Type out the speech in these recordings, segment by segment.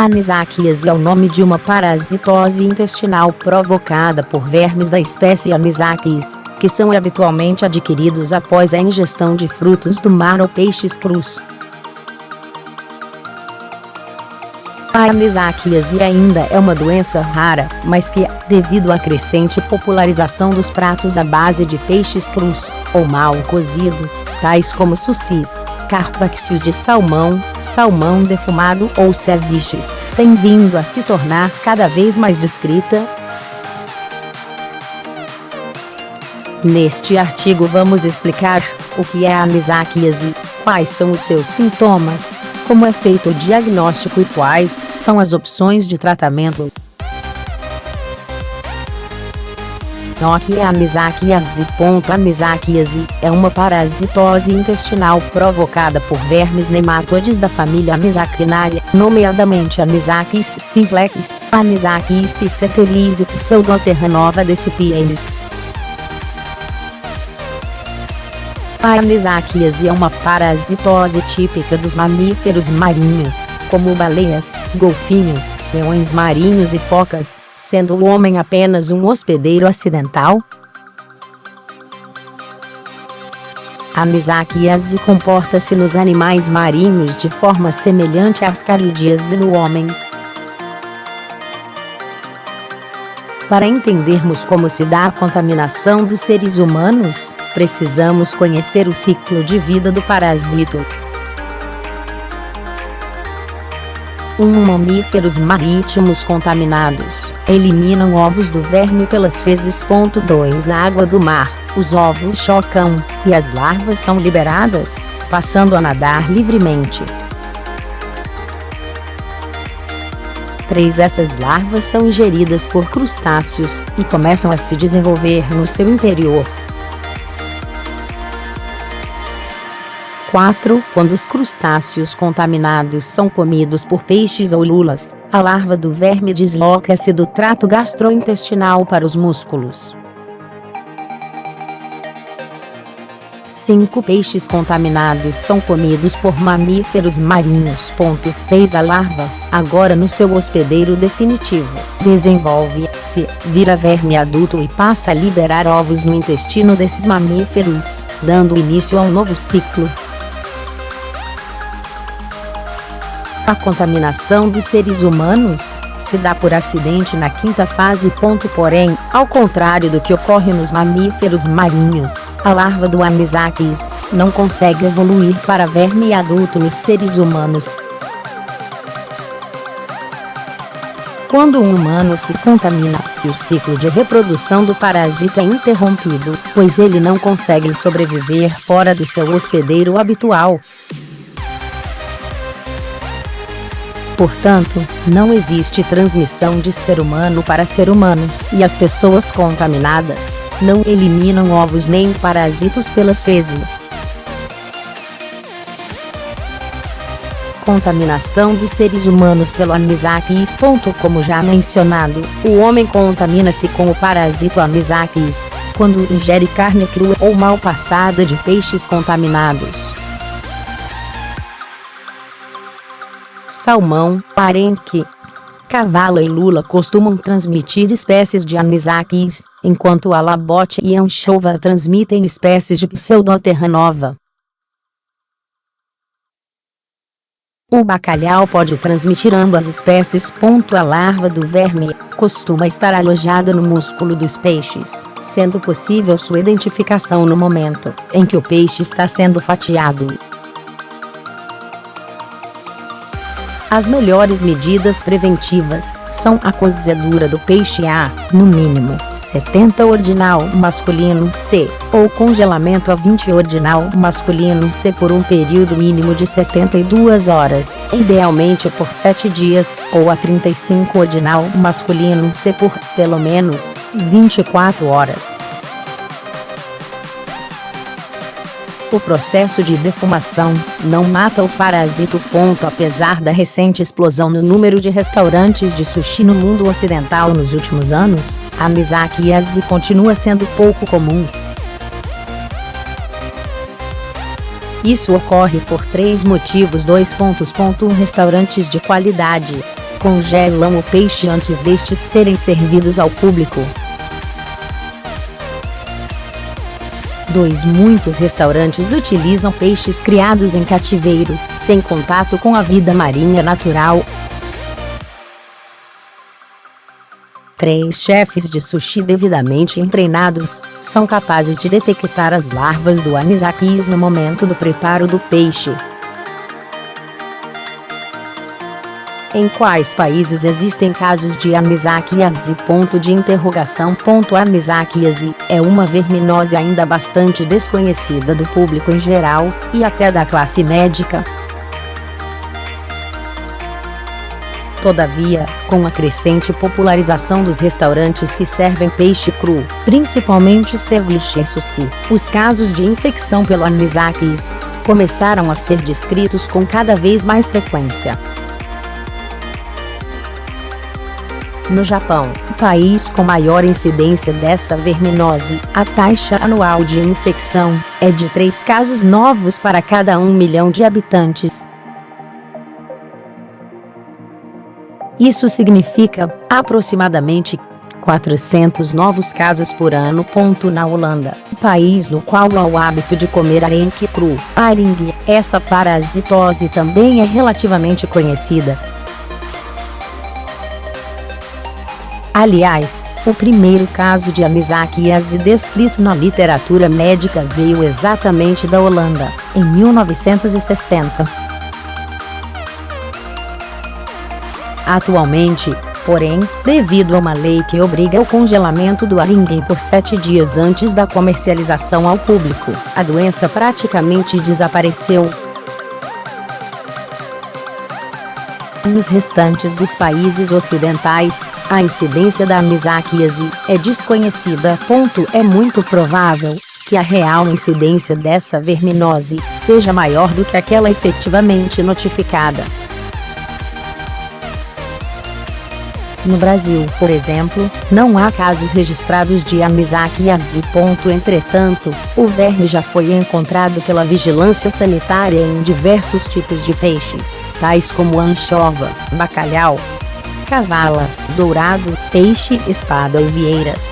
Anisakíase é o nome de uma parasitose intestinal provocada por vermes da espécie Anisakis, que são habitualmente adquiridos após a ingestão de frutos do mar ou peixes crus. A anisakíase ainda é uma doença rara, mas que, devido à crescente popularização dos pratos à base de peixes crus, ou mal cozidos, tais como sushis, carpaccios de salmão, salmão defumado ou ceviches, tem vindo a se tornar cada vez mais descrita. Neste artigo vamos explicar o que é a anisakíase, quais são os seus sintomas, como é feito o diagnóstico e quais são as opções de tratamento. O que é a anisakíase? A anisakíase é uma parasitose intestinal provocada por vermes nematóides da família Anisakinaria, nomeadamente Anisakis simplex, Anisakis piscitelis e Pseudoterranova decipiens. A anisakíase é uma parasitose típica dos mamíferos marinhos, como baleias, golfinhos, leões marinhos e focas, sendo o homem apenas um hospedeiro acidental. A anisakíase comporta-se nos animais marinhos de forma semelhante às caridíase no homem. Para entendermos como se dá a contaminação dos seres humanos, precisamos conhecer o ciclo de vida do parasito. Mamíferos marítimos contaminados eliminam ovos do verme pelas fezes. 2 Na água do mar, os ovos chocam, e as larvas são liberadas, passando a nadar livremente. 3 Essas larvas são ingeridas por crustáceos, e começam a se desenvolver no seu interior. 4 Quando os crustáceos contaminados são comidos por peixes ou lulas, a larva do verme desloca-se do trato gastrointestinal para os músculos. 5 Peixes contaminados são comidos por mamíferos marinhos. 6 A larva, agora no seu hospedeiro definitivo, desenvolve-se, vira verme adulto e passa a liberar ovos no intestino desses mamíferos, dando início a um novo ciclo. A contaminação dos seres humanos se dá por acidente na 5ª fase. Porém, ao contrário do que ocorre nos mamíferos marinhos, a larva do Anisakis não consegue evoluir para verme adulto nos seres humanos. Quando um humano se contamina, o ciclo de reprodução do parasita é interrompido, pois ele não consegue sobreviver fora do seu hospedeiro habitual. Portanto, não existe transmissão de ser humano para ser humano, e as pessoas contaminadas não eliminam ovos nem parasitos pelas fezes. Contaminação dos seres humanos pelo Anisakis. Como já mencionado, o homem contamina-se com o parasito Anisakis quando ingere carne crua ou mal passada de peixes contaminados. Salmão, parenque, cavalo e lula costumam transmitir espécies de Anisakis, enquanto a labote e anchova transmitem espécies de Pseudoterranova. O bacalhau pode transmitir ambas espécies. A larva do verme costuma estar alojada no músculo dos peixes, sendo possível sua identificação no momento em que o peixe está sendo fatiado. As melhores medidas preventivas são a cozedura do peixe a, no mínimo, 70 ordinal masculino C, ou congelamento a 20 ordinal masculino C por um período mínimo de 72 horas, idealmente por 7 dias, ou a 35 ordinal masculino C por, pelo menos, 24 horas. O processo de defumação não mata o parasito. Apesar da recente explosão no número de restaurantes de sushi no mundo ocidental nos últimos anos, a anisakíase continua sendo pouco comum. Isso ocorre por 3 motivos. Restaurantes de qualidade. descongelam o peixe antes destes serem servidos ao público. 2. Muitos restaurantes utilizam peixes criados em cativeiro, sem contato com a vida marinha natural. 3. Chefes de sushi devidamente treinados são capazes de detectar as larvas do anisakis no momento do preparo do peixe. Em quais países existem casos de anisakíase? Anisakíase é uma verminose ainda bastante desconhecida do público em geral, e até da classe médica. Todavia, com a crescente popularização dos restaurantes que servem peixe cru, principalmente ceviche e sushi, os casos de infecção pelo anisakis começaram a ser descritos com cada vez mais frequência. No Japão, país com maior incidência dessa verminose, a taxa anual de infecção é de 3 casos novos para cada 1 milhão de habitantes. Isso significa, aproximadamente, 400 novos casos por ano. Na Holanda, país no qual há o hábito de comer arenque cru, arengue, essa parasitose também é relativamente conhecida. Aliás, o primeiro caso de anisakíase descrito na literatura médica veio exatamente da Holanda, em 1960. Atualmente, porém, devido a uma lei que obriga o congelamento do arengue por 7 dias antes da comercialização ao público, a doença praticamente desapareceu. Nos restantes dos países ocidentais, a incidência da anisakíase é desconhecida. É muito provável que a real incidência dessa verminose seja maior do que aquela efetivamente notificada. No Brasil, por exemplo, não há casos registrados de anisakíase. Entretanto, o verme já foi encontrado pela vigilância sanitária em diversos tipos de peixes, tais como anchova, bacalhau, cavala, dourado, peixe-espada e vieiras.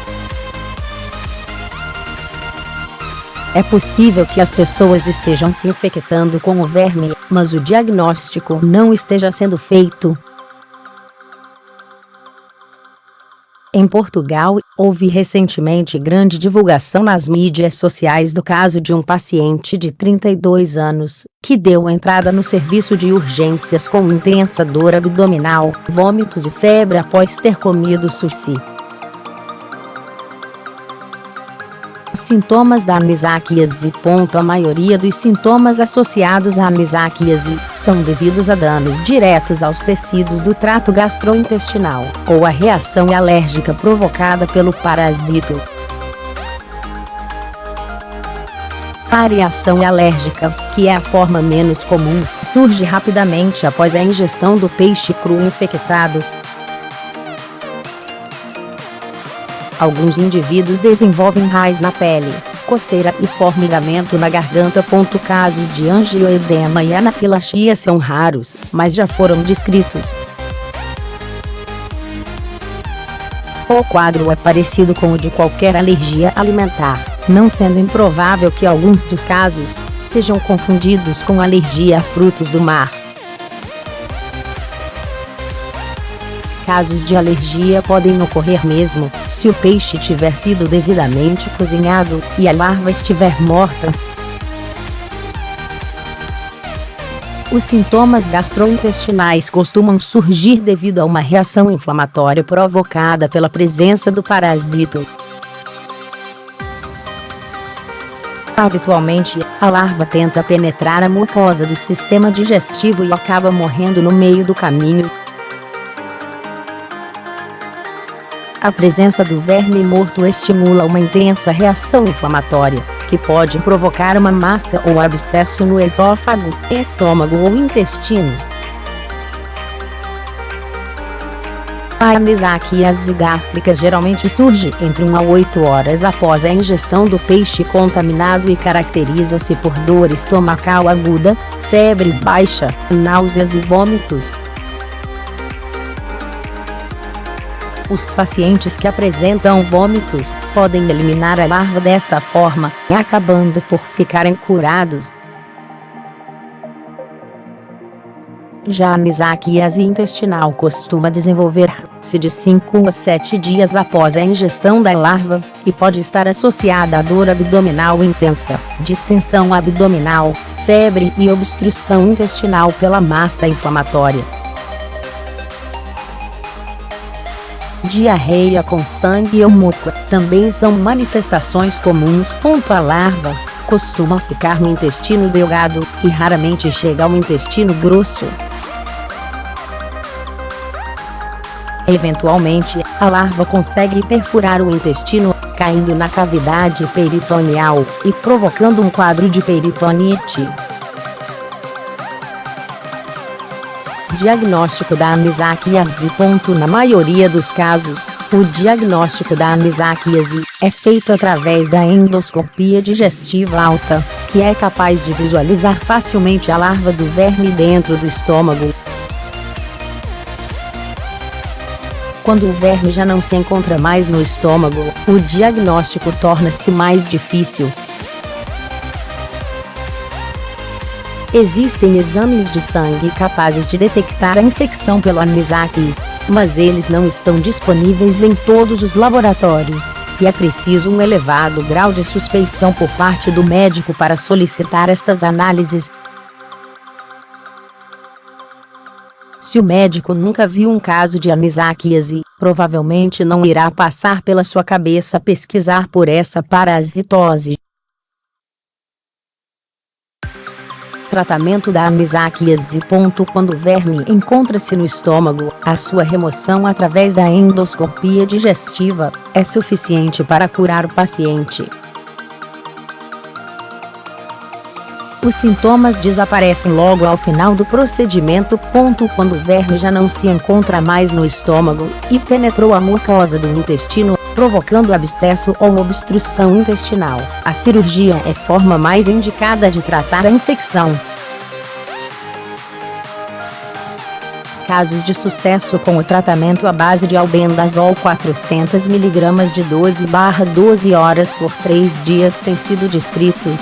É possível que as pessoas estejam se infectando com o verme, mas o diagnóstico não esteja sendo feito. Em Portugal, houve recentemente grande divulgação nas mídias sociais do caso de um paciente de 32 anos, que deu entrada no serviço de urgências com intensa dor abdominal, vômitos e febre após ter comido sushi. Sintomas da anisakíase. A maioria dos sintomas associados à anisakíase são devidos a danos diretos aos tecidos do trato gastrointestinal, ou a reação alérgica provocada pelo parasito. A reação alérgica, que é a forma menos comum, surge rapidamente após a ingestão do peixe cru infectado. Alguns indivíduos desenvolvem raiz na pele, coceira e formigamento na garganta. Casos de angioedema e anafilaxia são raros, mas já foram descritos. O quadro é parecido com o de qualquer alergia alimentar, não sendo improvável que alguns dos casos sejam confundidos com alergia a frutos do mar. Casos de alergia podem ocorrer mesmo se o peixe tiver sido devidamente cozinhado e a larva estiver morta. Os sintomas gastrointestinais costumam surgir devido a uma reação inflamatória provocada pela presença do parasito. Habitualmente, a larva tenta penetrar a mucosa do sistema digestivo e acaba morrendo no meio do caminho. A presença do verme morto estimula uma intensa reação inflamatória, que pode provocar uma massa ou abscesso no esôfago, estômago ou intestinos. A anisakíase gástrica geralmente surge entre 1 a 8 horas após a ingestão do peixe contaminado e caracteriza-se por dor estomacal aguda, febre baixa, náuseas e vômitos. Os pacientes que apresentam vômitos podem eliminar a larva desta forma, acabando por ficarem curados. Já a anisaquíase intestinal costuma desenvolver-se de 5 a 7 dias após a ingestão da larva, e pode estar associada a dor abdominal intensa, distensão abdominal, febre e obstrução intestinal pela massa inflamatória. Diarreia com sangue ou muco também são manifestações comuns. A larva costuma ficar no intestino delgado e raramente chega ao intestino grosso. Eventualmente, a larva consegue perfurar o intestino, caindo na cavidade peritoneal e provocando um quadro de peritonite. Diagnóstico da anisaquíase. Na maioria dos casos, o diagnóstico da anisaquíase é feito através da endoscopia digestiva alta, que é capaz de visualizar facilmente a larva do verme dentro do estômago. Quando o verme já não se encontra mais no estômago, o diagnóstico torna-se mais difícil. Existem exames de sangue capazes de detectar a infecção pelo anisakis, mas eles não estão disponíveis em todos os laboratórios, e é preciso um elevado grau de suspeição por parte do médico para solicitar estas análises. Se o médico nunca viu um caso de anisakíase, provavelmente não irá passar pela sua cabeça pesquisar por essa parasitose. Tratamento da anisakíase. Quando o verme encontra-se no estômago, a sua remoção através da endoscopia digestiva é suficiente para curar o paciente. Os sintomas desaparecem logo ao final do procedimento. Quando o verme já não se encontra mais no estômago e penetrou a mucosa do intestino, provocando abscesso ou obstrução intestinal, a cirurgia é a forma mais indicada de tratar a infecção. Casos de sucesso com o tratamento à base de albendazol 400 mg de 12/12 horas por 3 dias têm sido descritos.